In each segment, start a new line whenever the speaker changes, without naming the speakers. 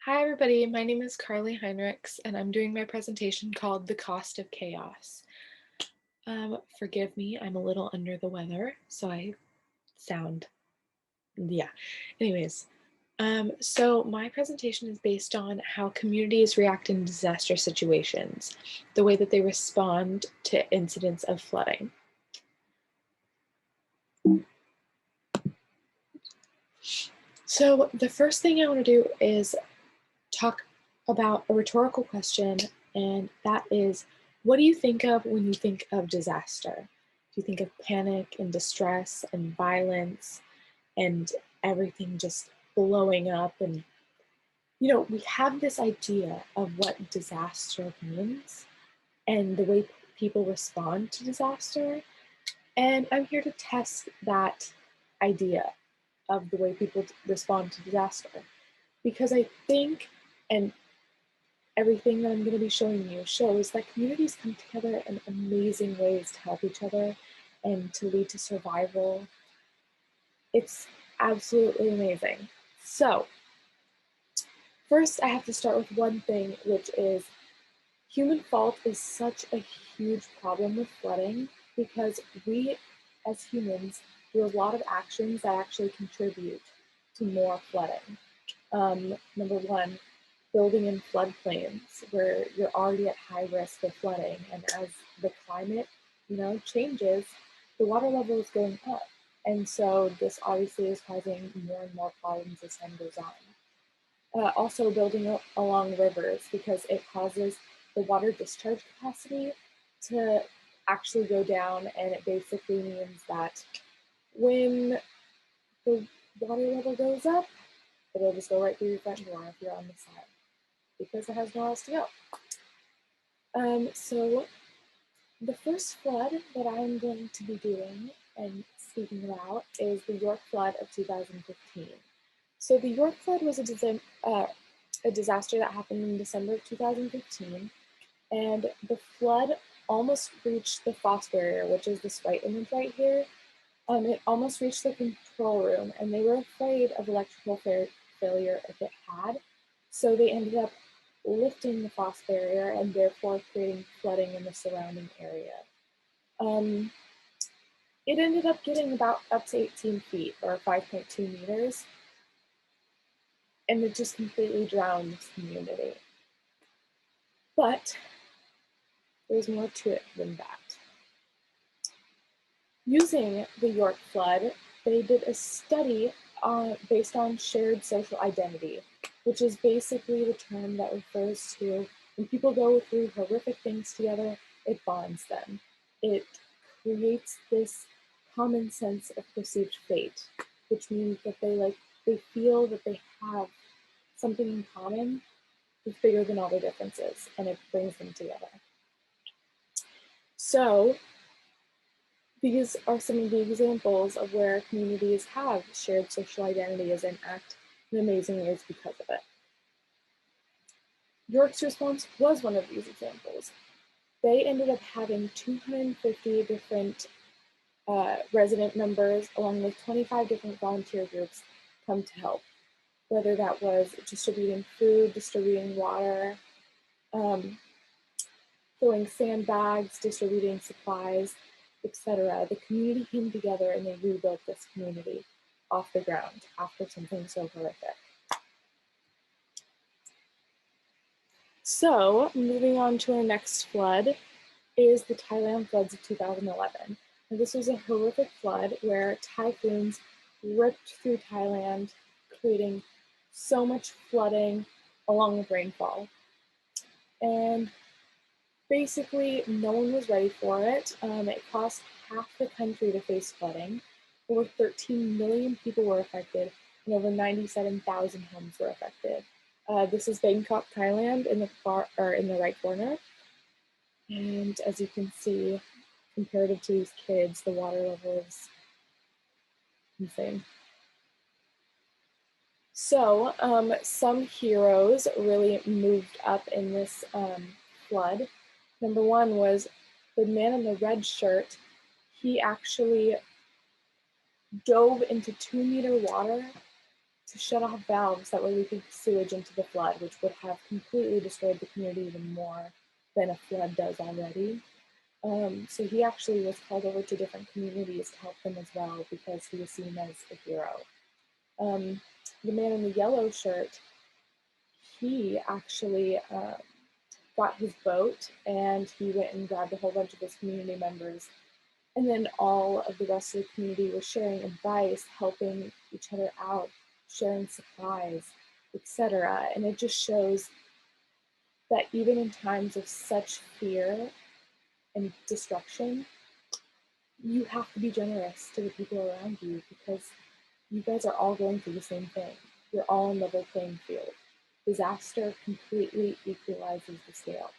Hi, everybody. My name is Carly Heinrichs, and I'm doing my presentation called The Cost of Chaos. Forgive me, I'm a little under the weather, so I sound, yeah. Anyways, so my presentation is based on how communities react in disaster situations, the way that they respond to incidents of flooding. So the first thing I want to do is talk about a rhetorical question, and that is, what do you think of when you think of disaster? Do you think of panic and distress and violence and everything just blowing up? And, we have this idea of what disaster means and the way people respond to disaster. And I'm here to test that idea of the way people respond to disaster. Because I think, and everything that I'm going to be showing you shows that communities come together in amazing ways to help each other and to lead to survival. It's absolutely amazing. So, first, I have to start with one thing, which is human fault is such a huge problem with flooding because we, as humans, do a lot of actions that actually contribute to more flooding. Number one, building in floodplains where you're already at high risk of flooding, and as the climate, changes, the water level is going up, and so this obviously is causing more and more problems as time goes on. Also, building along rivers because it causes the water discharge capacity to actually go down, and it basically means that when the water level goes up, it'll just go right through your front door if you're on the side because it has nowhere else to go. So the first flood that I'm going to be doing and speaking about is the York flood of 2015. So the York flood was a disaster that happened in December of 2015, and the flood almost reached the frost barrier, which is this white image right here. It almost reached the control room, and they were afraid of electrical failure if it had. So they ended up lifting the frost barrier and therefore creating flooding in the surrounding area. It ended up getting about up to 18 feet or 5.2 meters, and it just completely drowned this community. But there's more to it than that. Using the York flood, they did a study based on shared social identity, which is basically the term that refers to when people go through horrific things together, it bonds them. It creates this common sense of perceived fate, which means that they feel that they have something in common that's bigger than all their differences, and it brings them together. So these are some of the examples of where communities have shared social identities and act in amazing ways because of it. York's response was one of these examples. They ended up having 250 different resident members, along with 25 different volunteer groups, come to help, whether that was distributing food, distributing water, filling sandbags, distributing supplies, etc. The community came together and they rebuilt this community off the ground after something so horrific. So, moving on to our next flood is the Thailand floods of 2011. And this was a horrific flood where typhoons ripped through Thailand, creating so much flooding along with rainfall. And basically, no one was ready for it. It caused half the country to face flooding. Over 13 million people were affected, and over 97,000 homes were affected. This is Bangkok, Thailand, in the right corner. And as you can see, comparative to these kids, the water level is insane. So some heroes really moved up in this flood. Number one was the man in the red shirt. He actually dove into 2-meter water to shut off valves that were leaking sewage into the flood, which would have completely destroyed the community even more than a flood does already. So he actually was called over to different communities to help them as well because he was seen as a hero. The man in the yellow shirt, he actually got his boat and he went and grabbed a whole bunch of his community members. And then all of the rest of the community was sharing advice, helping each other out, sharing supplies, etc. And it just shows that even in times of such fear and destruction, you have to be generous to the people around you because you guys are all going through the same thing. You're all on level playing field. Disaster completely equalizes the scale.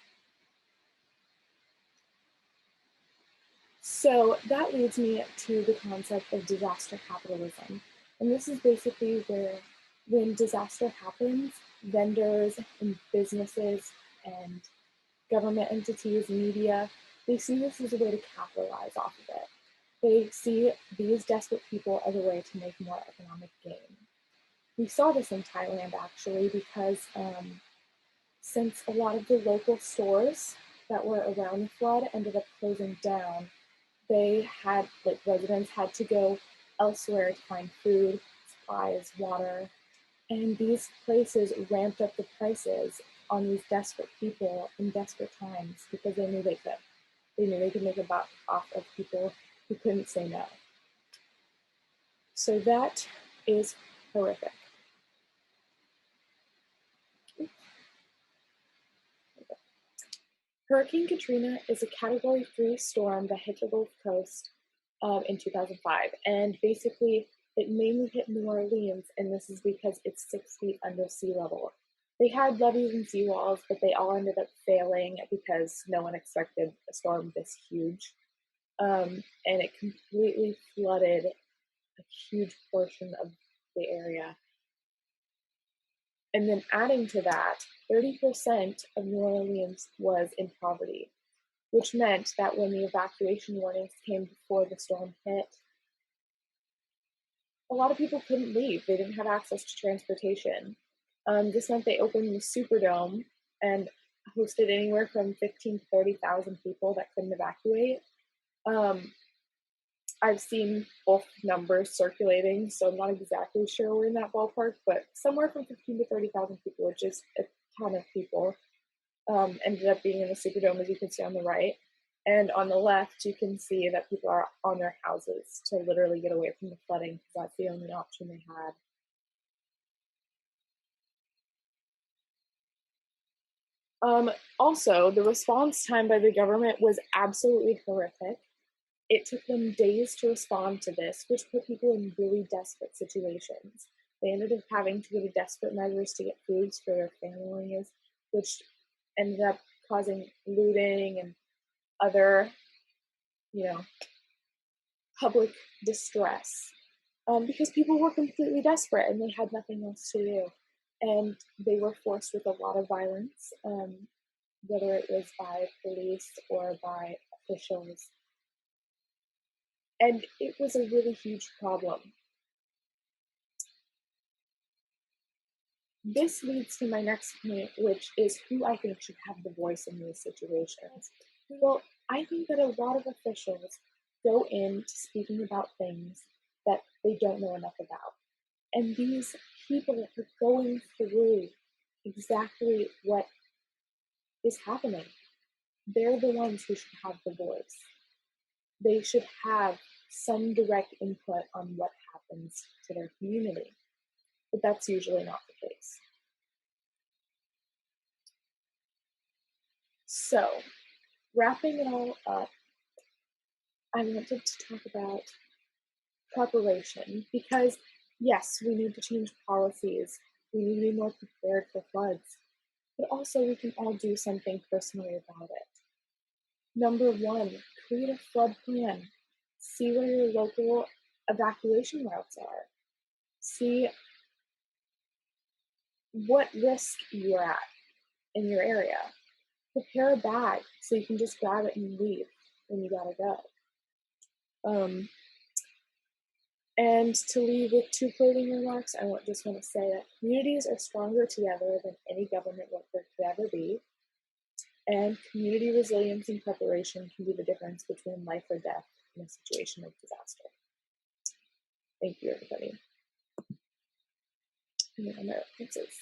So that leads me to the concept of disaster capitalism. And this is basically where when disaster happens, vendors and businesses and government entities, media, they see this as a way to capitalize off of it. They see these desperate people as a way to make more economic gain. We saw this in Thailand actually because since a lot of the local stores that were around the flood ended up closing down, they had, like residents had to go elsewhere to find food, supplies, water, and these places ramped up the prices on these desperate people in desperate times because they knew they could. They knew they could make a buck off of people who couldn't say no. So that is horrific. Hurricane Katrina is a Category 3 storm that hit the Gulf Coast in 2005. And basically, it mainly hit New Orleans, and this is because it's 6 feet under sea level. They had levees and seawalls, but they all ended up failing because no one expected a storm this huge. And it completely flooded a huge portion of the area. And then adding to that, 30% of New Orleans was in poverty, which meant that when the evacuation warnings came before the storm hit, a lot of people couldn't leave. They didn't have access to transportation. This meant they opened the Superdome and hosted anywhere from 15 to 30,000 people that couldn't evacuate. I've seen both numbers circulating, so I'm not exactly sure we're in that ballpark, but somewhere from 15 to 30,000 people, which is a ton of people, ended up being in the Superdome, as you can see on the right. And on the left, you can see that people are on their houses to literally get away from the flooding because that's the only option they had. Also, the response time by the government was absolutely horrific. It took them days to respond to this, which put people in really desperate situations. They ended up having to go to desperate measures to get foods for their families, which ended up causing looting and other, public distress because people were completely desperate and they had nothing else to do. And they were forced with a lot of violence, whether it was by police or by officials. And it was a really huge problem. This leads to my next point, which is who I think should have the voice in these situations. Well, I think that a lot of officials go into speaking about things that they don't know enough about. And these people are going through exactly what is happening. They're the ones who should have the voice. They should have some direct input on what happens to their community. But that's usually not the case. So, wrapping it all up, I wanted to talk about preparation because, yes, we need to change policies. We need to be more prepared for floods. But also, we can all do something personally about it. Number one, create a flood plan. See where your local evacuation routes are. See what risk you're at in your area. Prepare a bag so you can just grab it and leave when you gotta go. And to leave with 2 closing remarks, just want to say that communities are stronger together than any government worker could ever be, and community resilience and preparation can be the difference between life or death in a situation of disaster. Thank you, everybody. And my answers.